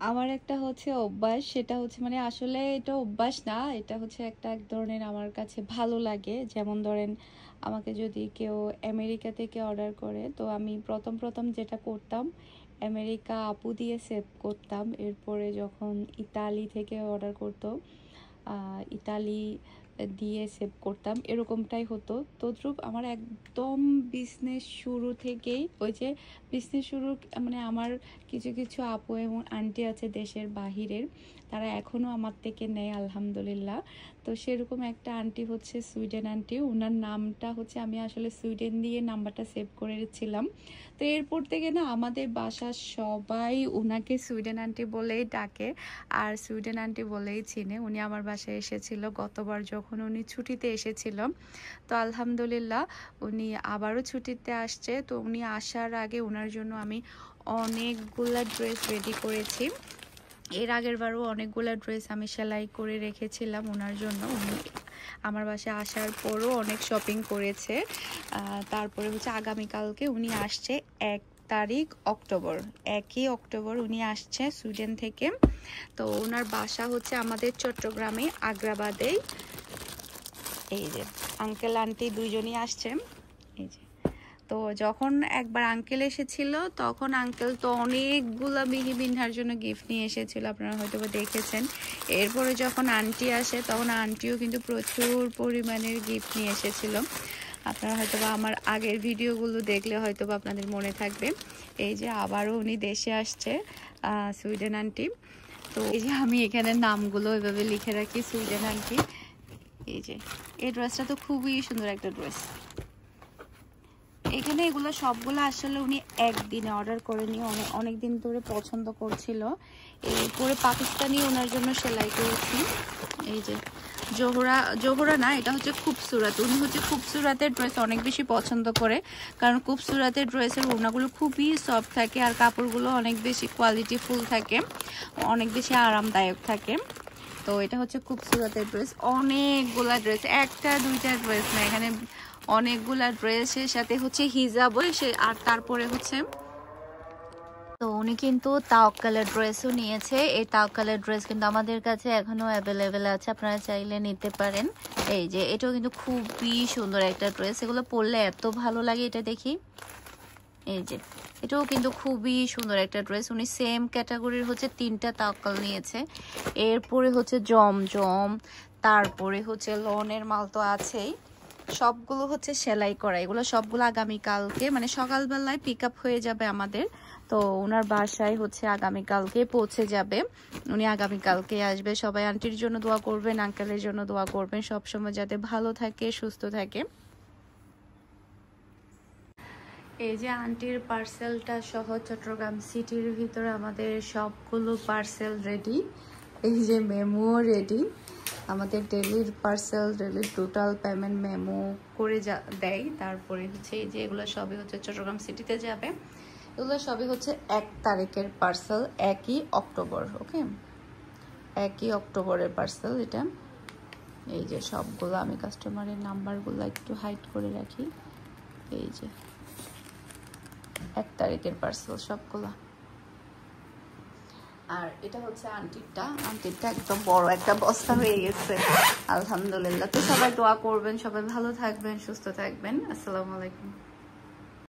আমার একটা হচ্ছে অভ্যাস, সেটা হচ্ছে মানে আসলে এটা অভ্যাস না, এটা হচ্ছে একটা এক ধরনের আমার কাছে ভালো লাগে। যেমন ধরেন আমাকে যদি কেউ আমেরিকা থেকে অর্ডার করে, তো আমি প্রথম প্রথম যেটা করতাম, আমেরিকা আপু দিয়ে সেভ করতাম। এরপরে যখন ইতালি থেকে অর্ডার করতো, ইতালি দিয়ে সেভ করতাম, এরকমটাই হতো। তদ্রূপ আমার একদম বিজনেস শুরু থেকেই ওই যে বিজনেস শুরু মানে আমার কিছু কিছু আপু এবং আন্টি আছে দেশের বাহিরের, তারা এখনও আমার থেকে নেয় আলহামদুলিল্লাহ। তো সেরকম একটা আন্টি হচ্ছে সুইডেন আন্টি, ওনার নামটা হচ্ছে আমি আসলে সুইডেন দিয়ে নাম্বারটা সেভ করেছিলাম। তো এরপর থেকে না আমাদের বাসার সবাই ওনাকে সুইডেন আন্টি বলেই ডাকে, আর সুইডেন আন্টি বলেই চিনে। উনি আমার বাসায় এসেছিল গতবার যখন উনি ছুটিতে এসেছিল। তো আলহামদুলিল্লাহ উনি আবারও ছুটিতে আসছে। তো উনি আসার আগে ওনার জন্য আমি অনেকগুলা ড্রেস রেডি করেছি। এর আগের বারও অনেকগুলো ড্রেস আমি সেলাই করে রেখেছিলাম ওনার জন্য। উনি আমার বাসায় আসার পরও অনেক শপিং করেছে। তারপরে হচ্ছে আগামীকালকে উনি আসছে 1 অক্টোবর, 1 অক্টোবর উনি আসছে সুইডেন থেকে। তো ওনার বাসা হচ্ছে আমাদের চট্টগ্রামে আগ্রাবাদেই। এই যে আঙ্কেল আন্টি দুইজনই আসছে। এই যে, তো যখন একবার আঙ্কেল এসেছিল তখন আঙ্কেল তো অনেকগুলা মিহি বিনহার জন্য গিফট নিয়ে এসেছিল, আপনারা হয়তো বা দেখেছেন। এরপরে যখন আন্টি আসে তখন আন্টিও কিন্তু প্রচুর পরিমাণের গিফট নিয়ে এসেছিল। আপনারা হয়তো বা আমার আগের ভিডিওগুলো দেখলে হয়তো বা আপনাদের মনে থাকবে। এই যে আবারও উনি দেশে আসছে, সুইডেন আন্টি। তো এই যে আমি এখানে নামগুলো এভাবে লিখে রাখি, সুইডেন আন্টি। এই যে এই ড্রেসটা তো খুবই সুন্দর একটা ড্রেস। এখানে এগুলো সবগুলো আসলে উনি একদিনে অর্ডার করেনি, অনেক দিন ধরে পছন্দ করছিল। এরপরে পাকিস্তানি ওনার জন্য সেলাই করেছি। এই যে জোহরা না, এটা হচ্ছে খুবসুরত। উনি হচ্ছে খুবসুরতের ড্রেস অনেক বেশি পছন্দ করে, কারণ খুবসুরতের ড্রেসের ওড়নাগুলো খুবই সফট থাকে আর কাপড়গুলো অনেক বেশি কোয়ালিটিফুল থাকে, অনেক বেশি আরামদায়ক থাকে। তো এটা হচ্ছে খুবসুরতের ড্রেস। অনেকগুলা ড্রেস, একটা দুইটা ড্রেস না, এখানে অনেকগুলা ড্রেসের সাথে হচ্ছে হিজাবও সে, আর তারপরে হচ্ছে তো উনি কিন্তু তাওয়াক্কালের ড্রেসও নিয়েছে। এই তাওয়াক্কালের ড্রেস কিন্তু আমাদের কাছে এখনো অ্যাভেলেবেল আছে, আপনারা চাইলে নিতে পারেন। এই যে এটাও কিন্তু খুবই সুন্দর একটা ড্রেস, এগুলো পরলে এত ভালো লাগে। এটা দেখি, এই যে এটাও কিন্তু খুবই সুন্দর একটা ড্রেস। উনি সেম ক্যাটাগরির হচ্ছে 3টা তাওয়াক্কাল নিয়েছে। এরপরে হচ্ছে জমজম, তারপরে হচ্ছে লনের মাল তো আছেই। সবগুলো হচ্ছে সেলাই করা, এগুলো সবগুলো আগামীকালকে মানে সকালবেলায় পিক আপ হয়ে যাবে আমাদের। তো ওনার বাসায় হচ্ছে আগামীকালকে পৌঁছে যাবে, উনি আগামীকালকে আসবে। সবাই আন্টির জন্য দোয়া করবেন, আঙ্কেলের জন্য দোয়া করবেন, সবসময় যাতে ভালো থাকে সুস্থ থাকে। এই যে আন্টির পার্সেলটা সহ চট্টগ্রাম সিটির ভিতরে আমাদের সবগুলো পার্সেল রেডি। এই যে মেমো রেডি, আমাদের ডেলির পার্সেল, ডেলির টোটাল পেমেন্ট মেমো করে দেয়। তারপরে হচ্ছে এই যে এগুলো সবই হচ্ছে চট্টগ্রাম সিটিতে যাবে। এগুলো সবই হচ্ছে 1 তারিখের পার্সেল, 1 অক্টোবর। ওকে, 1 অক্টোবরের পার্সেল এটা। এই যে সবগুলো আমি কাস্টমারের নাম্বারগুলো একটু হাইড করে রাখি। এই যে 1 তারিখের পার্সেল সবগুলা। আর এটা হচ্ছে আন্টিরটা একদম বড় একটা বস্তা হয়ে গেছে আলহামদুলিল্লাহ। তো সবাই দোয়া করবেন, সবাই ভালো থাকবেন, সুস্থ থাকবেন। আসসালামু আলাইকুম।